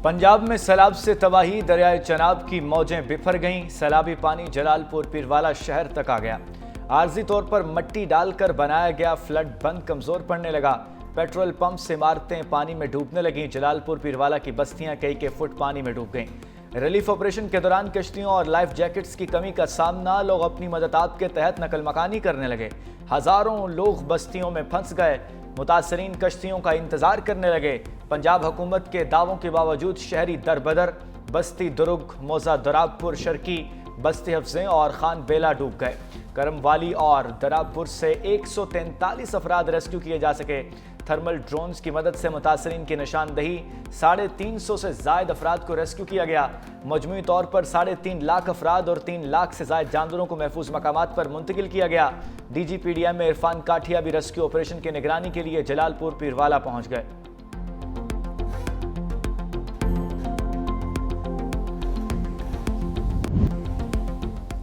पंजाब में सैलाब से तबाही, दरियाए चनाब की मौजें बिफर गईं। सैलाबी पानी जलालपुर पीरवाला शहर तक आ गया। आर्जी तौर पर मट्टी डालकर बनाया गया फ्लड बंद कमजोर पड़ने लगा। पेट्रोल पंप से इमारतें पानी में डूबने लगीं। जलालपुर पीरवाला की बस्तियां कई के फुट पानी में डूब गईं। रिलीफ ऑपरेशन के दौरान कश्तियों और लाइफ जैकेट्स की कमी का सामना, लोग अपनी मदद के तहत नकल मकानी करने लगे। हजारों लोग बस्तियों में फंस गए। मुतासरीन कश्तियों का इंतजार करने लगे। पंजाब हुकूमत के दावों के बावजूद शहरी दरबदर। बस्ती दुरुग, मौजा दराबपुर शर्की, बस्ती हफ्ज़ें और खान बेला डूब गए। करमवाली और दराबपुर से 143 अफराद रेस्क्यू किए जा सके। थर्मल ड्रोन्स की मदद से मुतासरीन की निशानदही, 350 से जायद अफराद को रेस्क्यू किया गया। मजमूई तौर पर 3.5 लाख अफराद और 3 लाख से जायद जानवरों को महफूज मकामात पर मुंतकिल किया गया। DGPDM में इरफान काठिया भी रेस्क्यू ऑपरेशन की निगरानी के लिए जलालपुर पीरवाला पहुंच गए।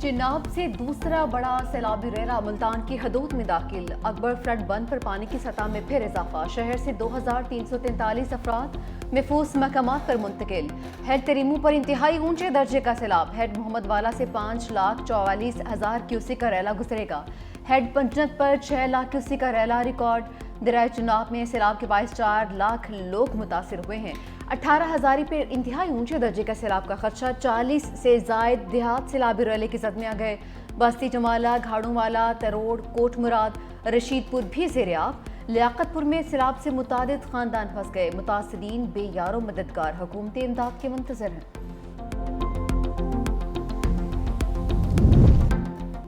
चिनाब से दूसरा बड़ा सैलाबी रेला मुल्तान की हदूद में दाखिल। अकबर फ्लड बंद पर पानी की सतह में फिर इजाफा। शहर से 2343 अफराद महफूज मकामात पर मुंतकिल। हेड तरीमू पर इंतहाई ऊंचे दर्जे का सैलाब। हेड मोहम्मद वाला से 5,44,000 क्यूसी का रेला गुजरेगा। हेड पंजनत पर 6 लाख क्यूसी का रेला रिकॉर्ड। दरियाए चनाब में सैलाब के बायस 4 लाख लोग मुतासिर हुए हैं। 18 हजारी पर इंतहाई ऊंचे दर्जे का सैलाब का खदशा। 40 से जायद देहात सैलाबी रेले की जद में आ गए। बस्ती जमाला, घाड़ूवाला, तरोड़, कोट मुराद, रशीदपुर भी ज़ेर-ए-आब। लियाकतपुर में सैलाब से मुतादिद खानदान फंस गए। मुतासरीन बेयारो मददगार हुकूमती इमदाद के मुंतज़र हैं।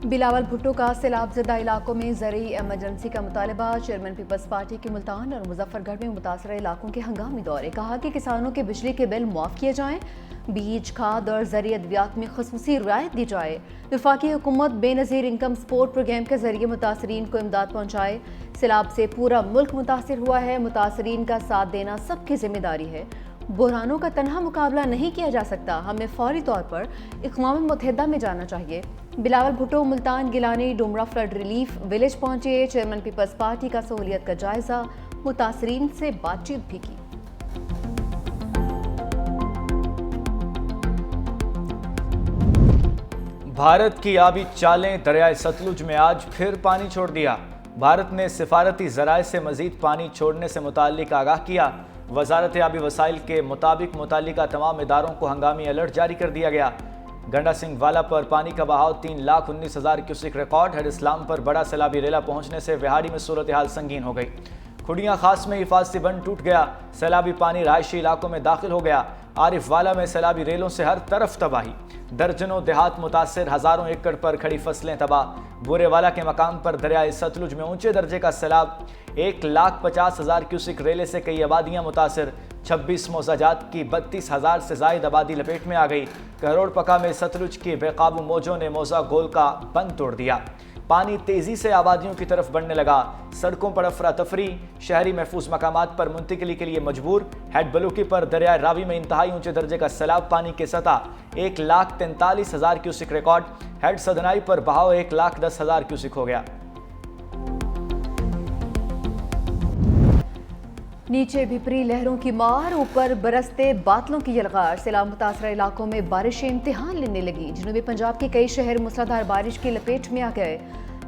बिलावल भुट्टो का सैलाब ज़दा इलाकों में ज़रूरी एमरजेंसी का मुतालबा। चेयरमैन पीपल्स पार्टी के मुल्तान और मुजफ्फरगढ़ में मुतासर इलाकों के हंगामी दौरे। कहा कि किसानों के बिजली के बिल मुआफ़ किए जाएँ, बीज, खाद और ज़रूरी अद्वियात में ख़ुसूसी रियायत दी जाए। वफाकी हुकूमत बेनज़ीर इनकम सपोर्ट प्रोग्राम के जरिए मुतासरीन को इमदाद पहुँचाए। सैलाब से पूरा मुल्क मुतासर हुआ है। मुतासरीन का साथ देना सबकी जिम्मेदारी है। बहरानों का तनहा मुकाबला नहीं किया जा सकता। हमें फौरी तौर पर अक़वाम मुत्तहिदा में जाना चाहिए। Bilawal Bhutto Multan Gilani Dumra flood relief village पहुंचे। चेयरमैन पीपल्स पार्टी का सहूलियत का जायजा, मुतासरीन से बातचीत भी की। भारत की आबी चालें, दरियाए सतलुज में आज फिर पानी छोड़ दिया। भारत ने सिफारती ज़राए से मज़ीद पानी छोड़ने से मुताल्लिक आगाह किया। वज़ारत आबी वसाइल के मुताबिक मुताल्लिका तमाम इदारों को हंगामी अलर्ट जारी कर दिया गया। गंडा सिंह वाला पर पानी का बहाव 3,19,000 क्यूसिक रिकॉर्ड। हेड इस्लाम पर बड़ा सैलाबी रेला पहुंचने से विहाड़ी में सूरत हाल संगीन हो गई। खुडियाँ खास में हिफाजती बंद टूट गया। सैलाबी पानी रहायशी इलाकों में दाखिल हो गया। आरिफ वाला में सैलाबी रेलों से हर तरफ तबाही। दर्जनों देहात मुतासिर, हजारों एकड़ पर खड़ी फसलें तबाह। बुरे वाला के मकाम पर दरियाए सतलुज में ऊंचे दर्जे का सैलाब। 1,50,000 क्यूसिक रेले से कई आबादियां मुतासिर। 26 मौजाजात की 32,000 से जायद आबादी लपेट में आ गई। करोड़ पका में सतलुज की बेकाबू मौजों ने मौजा गोल का बंद तोड़ दिया। पानी तेजी से आबादियों की तरफ बढ़ने लगा। सड़कों पर अफरा तफरी, शहरी महफूज मकामात पर मुंतकिली के लिए मजबूर। हेड बलूकी पर दरियाए रावी में इंतहाई ऊंचे दर्जे का सैलाब। पानी की सतह 1,43,000 क्यूसिक रिकॉर्ड। हेड सदनाई पर बहाव 1,10,000 क्यूसिक हो गया। नीचे भिपरी लहरों की मार, ऊपर बरसते बादलों की यलगार। सैलाब मुतासर इलाकों में बारिशें इम्तिहान लेने लगी। जनूबी पंजाब के कई शहर मूसलाधार बारिश की लपेट में आ गए।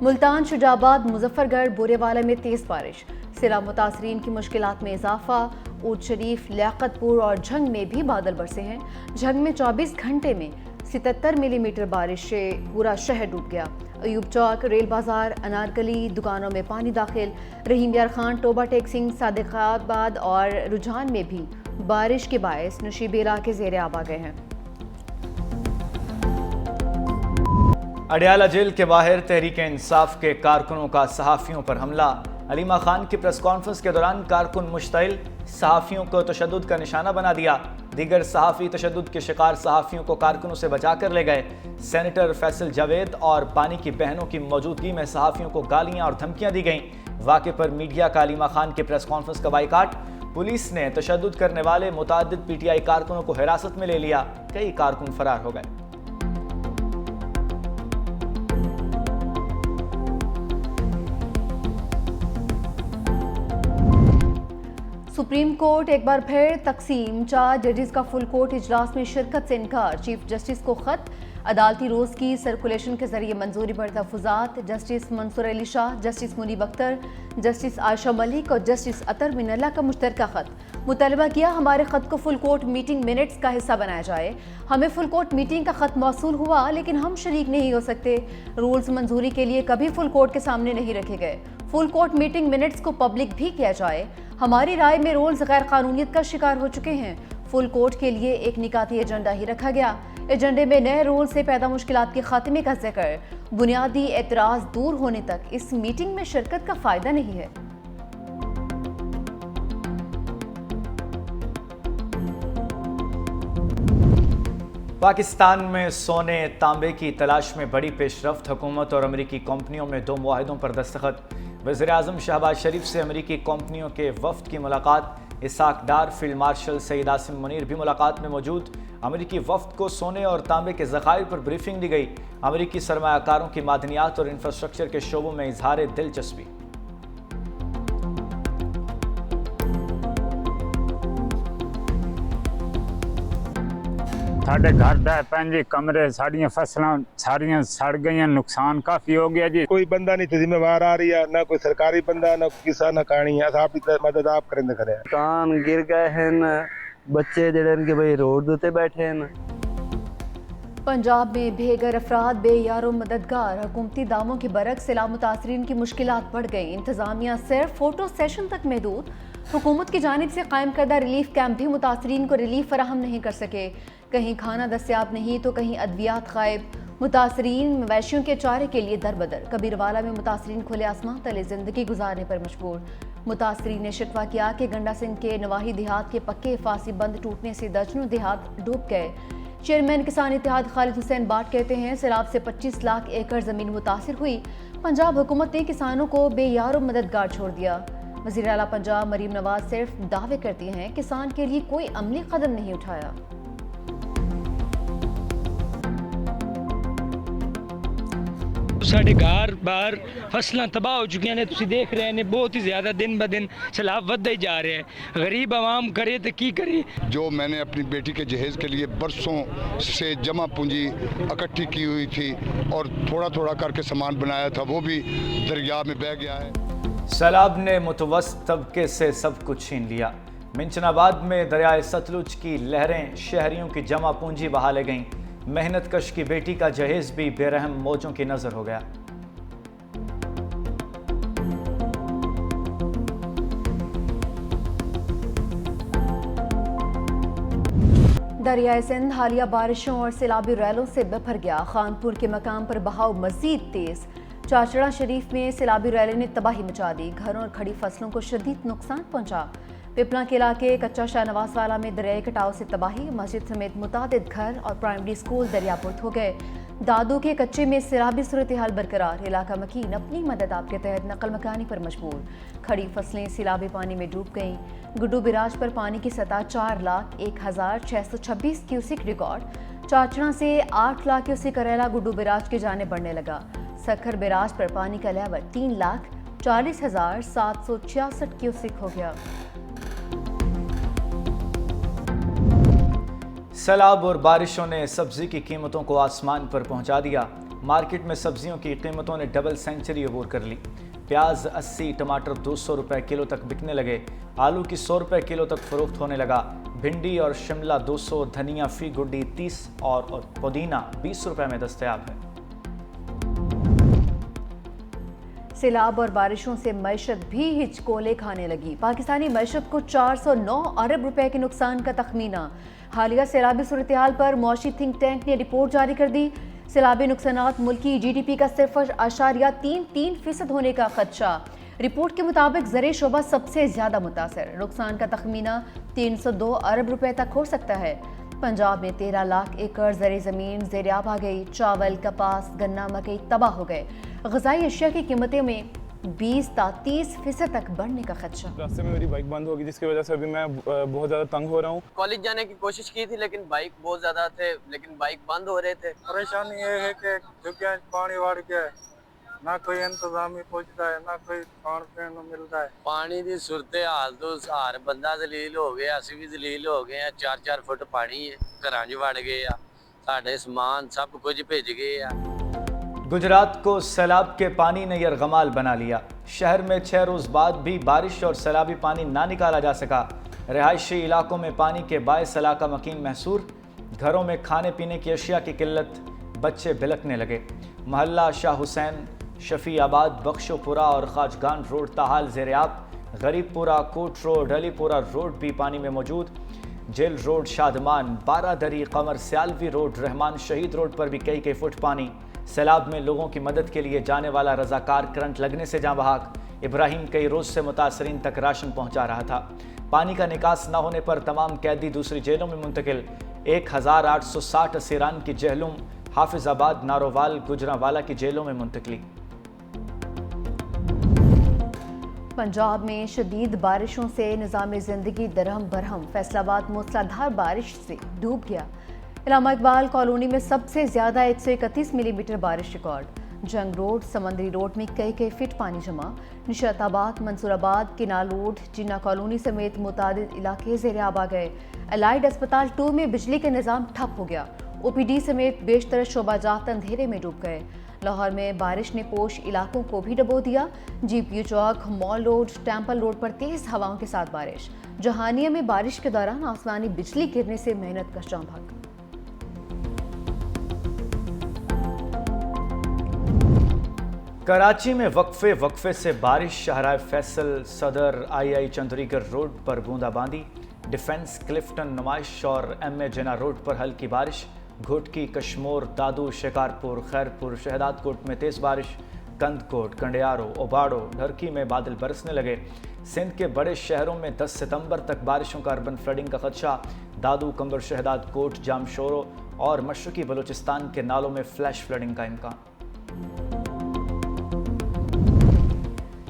मुल्तान, शुजाबाद, मुजफ्फरगढ़, बोरेवाला में तेज बारिश। सैलाब मुतासरीन की मुश्किलात में इजाफा। ऊट शरीफ, लियाकतपुर और झंग में भी बादल बरसे हैं। झंग में 24 घंटे में 77 मिलीमीटर बारिश से पूरा शहर डूब गया। अयूब चौक, रेल बाजार, अनारकली दुकानों में पानी दाखिल। रहीम यार खान, टोबा टेक्सिंग, सादिकाबाद और रुझान में भी बारिश के बायस नशीबी इलाके ज़ेर-ए-आब आ गए हैं। अडयाला जेल के बाहर तहरीक इंसाफ के कारकुनों का सहाफ़ियों पर हमला। अलीमा खान की प्रेस कॉन्फ्रेंस के दौरान कारकुन मुश्तइल, सहाफ़ियों को तशद्दुद का निशाना बना दिया। दीगर सहाफ़ी तशद्दुद के शिकार सहाफ़ियों को कारकुनों से बचा कर ले गए। सेनेटर फैसल जावेद और पानी की बहनों की मौजूदगी में सहाफ़ियों को गालियां और धमकियां दी गईं। वाक़े पर मीडिया का अलीमा खान की प्रेस कॉन्फ्रेंस का बाइकाट। पुलिस ने तशद्दुद करने वाले मुतादिद PTI कारकुनों को हिरासत में ले लिया। कई कारकुन फरार हो गए। सुप्रीम कोर्ट एक बार फिर तकसीम, 4 जजेस का फुल कोर्ट इजलास में शिरकत से इनकार। चीफ जस्टिस को खत, अदालती रोज़ की सर्कुलेशन के जरिए मंजूरी पर तहफ़्फ़ुज़ात। Justice Mansoor Ali Shah, justice Munib Akhtar, justice Ayesha Malik और जस्टिस अतर मिनल्ला का मुश्तरका खत। मुतालबा किया हमारे खत को फुल कोर्ट मीटिंग मिनट्स का हिस्सा बनाया जाए। हमें फुल कोर्ट मीटिंग का खत मौसूल हुआ लेकिन हम शरीक नहीं हो सकते। रूल्स मंजूरी के लिए कभी फुल कोर्ट के सामने नहीं रखे गए। फुल कोर्ट मीटिंग मिनट्स को पब्लिक भी किया जाए। हमारी राय में रूल्स गैर कानूनियत का शिकार हो चुके हैं। फुल कोर्ट के लिए एक निकाती एजेंडा ही रखा गया। एजेंडे में नए रूल से पैदा मुश्किलात के खात्मे का जिक्र। बुनियादी एतराज़ दूर होने तक इस मीटिंग में शिरकत का फ़ायदा नहीं है। पाकिस्तान में सोने तांबे की तलाश में बड़ी पेशरफ्त। हुकूमत और अमरीकी कंपनियों में 2 मुआहिदों पर दस्तखत। वज़ीर-ए-आज़म शहबाज शरीफ से अमरीकी कंपनियों के वफ्द की मुलाकात। इसाक डार, फील्ड मार्शल सईद आसिम मुनीर भी मुलाकात में मौजूद। अमरीकी वफ्द को सोने और तांबे के ज़खायर पर ब्रीफिंग दी गई। अमरीकी सरमायाकारों की मादनियात और इंफ्रास्ट्रक्चर के शोबों में इजहार दिलचस्पी। साढ़े घर दा पंजे कमरे, साड़ियां फसलां सारियां सड़ गई, नुकसान काफ़ी हो गया जी। कोई बंदा नहीं थे जिम्मेवार आ रही है, ना कोई सरकारी बंदा, ना किसान, ना कहानी है। आप मदद आप करेंगे खड़े हैं। कान गिर गए हैं, बच्चे जड़े के भाई रोड ते बैठे हैं। पंजाब में बेघर अफराद बेयारो मददगार। हुकूमती दावों के बरक्स सैलाब मुतासरीन की मुश्किलात बढ़ गई। इंतजामिया सिर्फ फोटो सेशन तक महदूद। हुकूमत की जानिब से कायम करदा रिलीफ कैंप भी मुतासरीन को रिलीफ फराहम नहीं कर सके। कहीं खाना दस्तियाब नहीं तो कहीं अद्वियात गायब। मुतासरीन मवेशियों के चारे के लिए दर बदर। कबीरवाला में मुतासरीन खुले आसमान तले जिंदगी गुजारने पर मजबूर। मुतासरीन ने शिकवा किया कि गंडा सिंह के नवाही देहात के पक्के हिफाजी बंद टूटने से दर्जनों देहात डूब गए। चेयरमैन किसान इत्तेहाद खालिद हुसैन बाट कहते हैं सैलाब से 25 लाख एकड़ जमीन मुतासिर हुई। पंजाब हुकूमत ने किसानों को बेयारो मददगार छोड़ दिया। वज़ीर आला पंजाब मरीम नवाज सिर्फ दावे करती हैं, किसान के लिए कोई अमली कदम नहीं उठाया। साढ़े घर बार फसलां तबाह हो चुकी ने, तुसी देख रहे हैं बहुत ही ज़्यादा दिन ब दिन सैलाब बढ़ता ही जा रहे हैं। गरीब आवाम करे तो की करे। जो मैंने अपनी बेटी के जहेज़ के लिए बरसों से जमा पूंजी इकट्ठी की हुई थी और थोड़ा थोड़ा करके सामान बनाया था, वो भी दरिया में बह गया है। सैलाब ने मुतवस्सित तबके से सब कुछ छीन लिया। मिंचनाबाद में दरियाए सतलुज की लहरें शहरियों की जमा पूंजी बहा ले गईं। मेहनत कश की बेटी का जहेज भी बेरहम मौजों की नजर हो गया। दरियाए सिंध हालिया बारिशों और सैलाबी रैलों से बिफर गया। खानपुर के मकाम पर बहाव मजीद तेज। चाचड़ा शरीफ में सैलाबी रैले ने तबाही मचा दी। घरों और खड़ी फसलों को शदीद नुकसान पहुंचा। पिपला के इलाके कच्चा शाहनवाज वाला में दरियाई कटाव से तबाही। मस्जिद समेत मुतादिद घर और प्राइमरी स्कूल दरियापुरत हो गए। दादू के कच्चे में सैलाबी सूरत हाल बरकरार। इलाका मकीन अपनी मदद आप के तहत नकल मकानी पर मजबूर। खड़ी फसलें सैलाबी पानी में डूब गईं। गुड्डू बिराज पर पानी की सतह 4,01,626 क्यूसिक रिकॉर्ड। चाचड़ा से 8 लाख क्यूसिक करेला गुड्डू बिराज की जाने बढ़ने लगा। सखर बिराज पर पानी का लेवल 3,40,766 क्यूसिक हो गया। सैलाब और बारिशों ने सब्जी की कीमतों को आसमान पर पहुंचा दिया। मार्केट में सब्जियों की कीमतों ने डबल सेंचुरी अबूर कर ली। प्याज 80, टमाटर 200 रुपए किलो तक बिकने लगे। आलू की 100 रुपए किलो तक फरोख्त होने लगा। भिंडी और शिमला 200, धनिया फी गुड्डी 30 और पुदीना 20 रुपए में दस्तयाब है। सैलाब और बारिशों से मईशत भी हिचकोले खाने लगी। पाकिस्तानी मईशत को 409 अरब रुपए के नुकसान का तखमीना। हालिया सैलाबी सूरत हाल पर मौशी थिंक टैंक ने रिपोर्ट जारी कर दी। सैलाबी नुकसानात मुल्की GDP का 0.33% होने का खदशा। रिपोर्ट के मुताबिक ज़रे शोबा सबसे ज़्यादा मुतासर। नुकसान का तखमीना 302 अरब रुपए तक हो सकता है। पंजाब में 13 लाख एकड़ ज़रे ज़मीन ज़ेरियाब आ गई। चावल, कपास, गन्ना, मकई तबाह हो गए। ग़िज़ाई अशिया की कीमतें में 20-30% तक बढ़ने का खदशा। रास्ते में मेरी बाइक बंद होगी जिसकी वजह से अभी मैं बहुत ज़्यादा तंग हो रहा हूँ। कॉलेज जाने की कोशिश की थी लेकिन बाइक बहुत ज़्यादा थे, लेकिन बाइक बंद हो रहे थे। परेशानी ये है कि जो क्या पानी वाड़ गया ना कोई इंतजाम ही पहुंचता है, ना कोई खान पीन ਨੂੰ ਮਿਲਦਾ ਹੈ। ਪਾਣੀ ਦੀ ਸੂਰਤ ਹਾਲ ਤੋਂ ਹਰ ਬੰਦਾ ਦਲੀਲ ਹੋ ਗਿਆ, ਅਸੀਂ ਵੀ ਦਲੀਲ ਹੋ ਗਏ ਆ। 4-4 ਫੁੱਟ ਪਾਣੀ ਹੈ, ਘਰਾਂ 'ਚ ਵੜ ਗਏ ਆ, ਸਾਡੇ ਸਮਾਨ ਸਭ ਕੁਝ ਭਿੱਜ ਗਏ ਆ। गुजरात को सैलाब के पानी ने यरगमाल बना लिया। शहर में 6 रोज़ बाद भी बारिश और सैलाबी पानी ना निकाला जा सका। रिहायशी इलाकों में पानी के बायस इलाका मकीन महसूर। घरों में खाने पीने की अशिया की किल्लत, बच्चे बिलखने लगे। महल्ला शाह हुसैन, शफी आबाद, बख्शोपुरा और खाजगान रोड ताहाल ज़ेर-ए-आब। गरीबपुरा, कोट रोड, अलीपुरा रोड भी पानी में मौजूद। Jail road, Shadman, Baradari, Qamar Sialvi road, Rehman Shaheed road पर भी कई फुट पानी। सैलाब में लोगों की मदद के लिए जाने वाला रजाकार करंट लगने से जाँ बहाक। इब्राहिम कई रोज़ से मुतासरीन तक राशन पहुँचा रहा था। पानी का निकास न होने पर तमाम कैदी दूसरी जेलों में मुंतकिल। 1860 असीरान की जहलुम, हाफिजाबाद, नारोवाल, गुजरांवाला की जेलों में मुंतकली। पंजाब में शदीद बारिशों से निज़ाम ज़िंदगी दरहम बरहम। फैसलाबाद मूसलाधार बारिश से डूब गया। इलामा इकबाल कॉलोनी में सबसे ज़्यादा 131 मिलीमीटर बारिश रिकॉर्ड। जंग रोड, समंदरी रोड में कई फीट पानी जमा। निशाताबाद, मंसूराबाद, किनाल रोड, जिन्ना कॉलोनी समेत मुतादिद इलाके ज़ेर-ए-आब आ गए। अलाइड अस्पताल 2 में बिजली का निज़ाम ठप हो गया। OPD समेत बेशतर शोबाजात अंधेरे में डूब गए। लाहौर में बारिश ने पोश इलाकों को भी डबो दिया। GPU चौक, मॉल रोड, टेम्पल रोड पर तेज़ हवाओं के साथ बारिश। जहानिया में बारिश के दौरान आसमानी बिजली गिरने से मेहनत कश जान भागा। कराची में वक्फे से बारिश। शहराए फैसल, सदर, II चंद्रीगढ़ रोड पर बूंदाबांदी। डिफेंस, क्लिफ्टन, नुमाइश और MA जिना रोड पर हल्की बारिश। घोटकी, कश्मोर, दादू, शिकारपुर, खैरपुर, शहदादकोट में तेज़ बारिश। कंदकोट, कंडियारो, ओबाड़ो, ढरकी में बादल बरसने लगे। सिंध के बड़े शहरों में 10 सितंबर तक बारिशों का अर्बन फ्लडिंग का खदशा। दादू, कंबर, शहदादकोट, जामशोरो और मशरकी बलूचिस्तान के नालों में फ्लैश फ्लडिंग का इम्कान।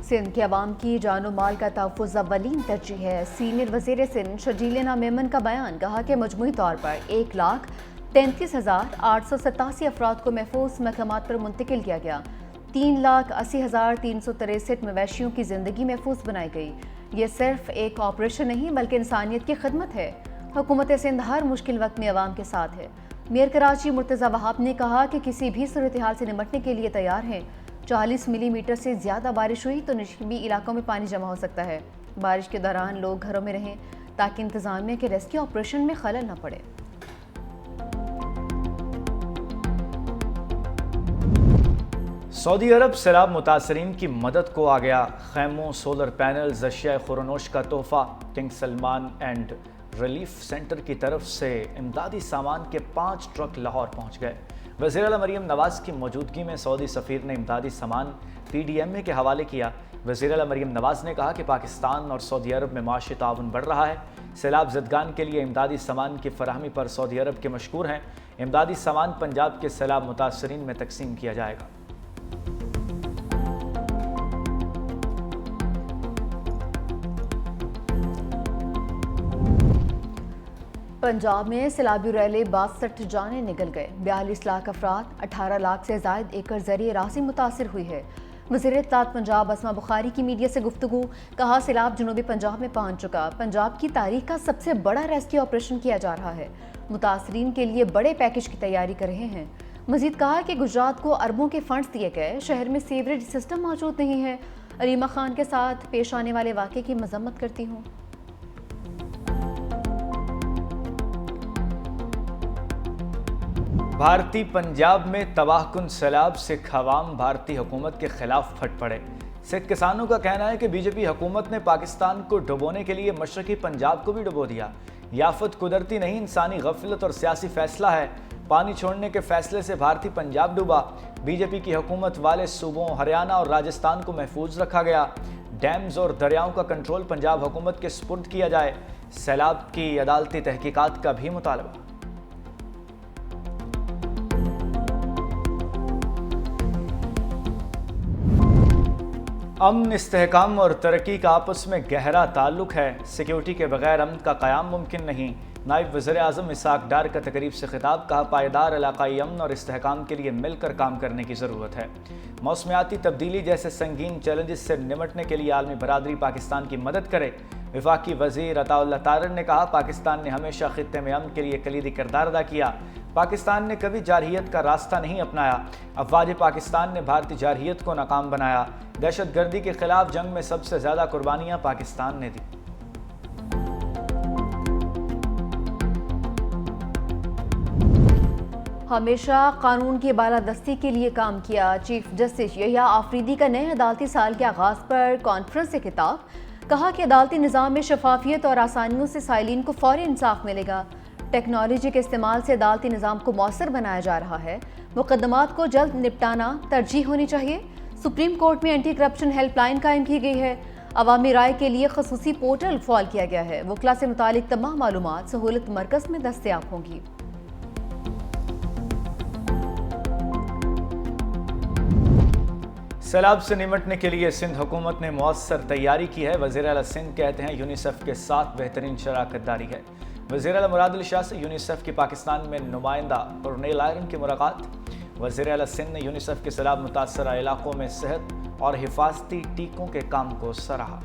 सिंध के अवाम की जानो माल का तहफ़्फ़ुज़ अव्वलीन तरजीह है। सीनियर वज़ीर सिंध शर्जील मेमन का बयान। कहा कि मजमूई तौर पर 1,33,887 अफराद को महफूज मकामात पर मुंतकिल किया गया। 3,80,363 मवेशियों की ज़िंदगी महफूज बनाई गई। ये सिर्फ एक ऑपरेशन नहीं बल्कि इंसानियत की खिदमत है। हुकूमत सिंध हर मुश्किल वक्त में अवाम के साथ है। मेयर कराची मुर्तज़ा वहाब ने कहा कि किसी भी सूरत हाल से निपटने के लिए तैयार हैं। 40 मिलीमीटर से ज़्यादा बारिश हुई तो नशीबी इलाकों में पानी जमा हो सकता है। बारिश के दौरान लोग घरों में रहें ताकि इंतज़ामिया के रेस्क्यू ऑपरेशन में खलल न पड़े। सऊदी अरब सैलाब मुतासरीन की मदद को आ गया। खैमों, सोलर पैनल्स, अशिया खुरनोश का तोहफा। King Salman and relief centre की तरफ से इमदादी सामान के 5 ट्रक लाहौर पहुंच गए। वज़ीर आला मरीम नवाज़ की मौजूदगी में सऊदी सफ़ीर ने इमदादी सामान PDMA के हवाले किया। वज़ीर आला मरीम नवाज़ ने कहा कि पाकिस्तान और सऊदी अरब में माशी ताउन बढ़ रहा है। सैलाब ज़दगान के लिए इमदादी सामान की फराहमी पर सऊदी अरब के मशकूर हैं। इमदादी सामान पंजाब के सैलाब मुतासरीन में तकसीम किया जाएगा। पंजाब में सैलाबी रैले 62 जानें निकल गए। 42 लाख अफराद, 18 लाख से ज़ायद एकड़ ज़रिए राशि मुतासिर हुई है। वज़ीर इत्तलात पंजाब अस्मा बुखारी की मीडिया से गुफ्तगू। कहा सैलाब जनूबी पंजाब में पहुंच चुका। पंजाब की तारीख का सबसे बड़ा रेस्क्यू ऑपरेशन किया जा रहा है। मुतासरीन के लिए बड़े पैकेज की तैयारी कर रहे हैं। मजीद कहा कि गुजरात को अरबों के फंड्स दिए गए। शहर में सीवरेज सिस्टम मौजूद नहीं है। अलीमा खान के साथ पेश आने वाले वाक़े की मजम्मत करती हूँ। भारतीय पंजाब में तबाहकुन सैलाब से खवाम भारतीय हुकूमत के खिलाफ फट पड़े। सिख किसानों का कहना है कि बीजेपी हुकूमत ने पाकिस्तान को डुबोने के लिए मशरकी पंजाब को भी डुबो दिया। याफत कुदरती नहीं, इंसानी गफलत और सियासी फैसला है। पानी छोड़ने के फैसले से भारतीय पंजाब डूबा। बीजेपी की हुकूमत वाले सूबों हरियाणा और राजस्थान को महफूज रखा गया। डैम्स और दरियाओं का कंट्रोल पंजाब हुकूमत के सुपुर्द किया जाए। सैलाब की अदालती तहकीकात का भी मुतालबा। अमन, इस्तेहकाम और तरक्की का आपस में गहरा ताल्लुक है। सिक्योरिटी के बगैर अमन का क़याम मुमकिन नहीं। नायब वज़ीर आज़म इसहाक डार का तकरीब से खिताब, कहा पायदार इलाकाई अमन और इस्तेहकाम के लिए मिलकर काम करने की ज़रूरत है। मौसमियाती तब्दीली जैसे संगीन चैलेंजेस से निमटने के लिए आलमी बरादरी पाकिस्तान की मदद करे। वफाकी वज़ीर अताउल्लाह तारर ने कहा पाकिस्तान ने हमेशा खित्ते में अमन के लिए कलीदी किरदार अदा किया। पाकिस्तान ने कभी जारहियत का रास्ता नहीं अपनाया। अफवाज पाकिस्तान ने भारतीय जारहियत को नाकाम बनाया। दहशत गर्दी के खिलाफ जंग में सबसे ज़्यादा कुर्बानियाँ पाकिस्तान ने दी। हमेशा कानून की बालादस्ती के लिए काम किया। चीफ जस्टिस यहिया आफरीदी का नए अदालती साल के आगाज़ पर कॉन्फ्रेंस से खिताब, कहा कि अदालती निज़ाम में शफाफियत और आसानियों से साइलिन को फौरी इंसाफ मिलेगा। टेक्नोलॉजी के इस्तेमाल से अदालती निज़ाम को मौसर बनाया जा रहा है। मुकदमात को जल्द निपटाना तरजीह होनी चाहिए। सुप्रीम कोर्ट में एंटी करप्शन हेल्पलाइन कायम की गई है। अवामी राय के लिए खसूसी पोर्टल फॉल किया गया है। वकला से मुतालिक तमाम मालूमात सहूलत मरकज़ में दस्तयाब होंगी। सैलाब से निमटने के लिए सिंध हुकूमत ने मौसर तैयारी की है। वज़ीर आला सिंध कहते हैं यूनिसेफ के साथ बेहतरीन शराकत दारी है। वज़ीर आला मुराद शाह से यूनिसेफ की पाकिस्तान में नुमाइंदा कोर्नेल आयरन की मुलाकात। वज़ीर आला सिंध ने यूनिसेफ के सैलाब मुतासरा इलाकों में सेहत और हिफाजती टीकों के काम को सराहा।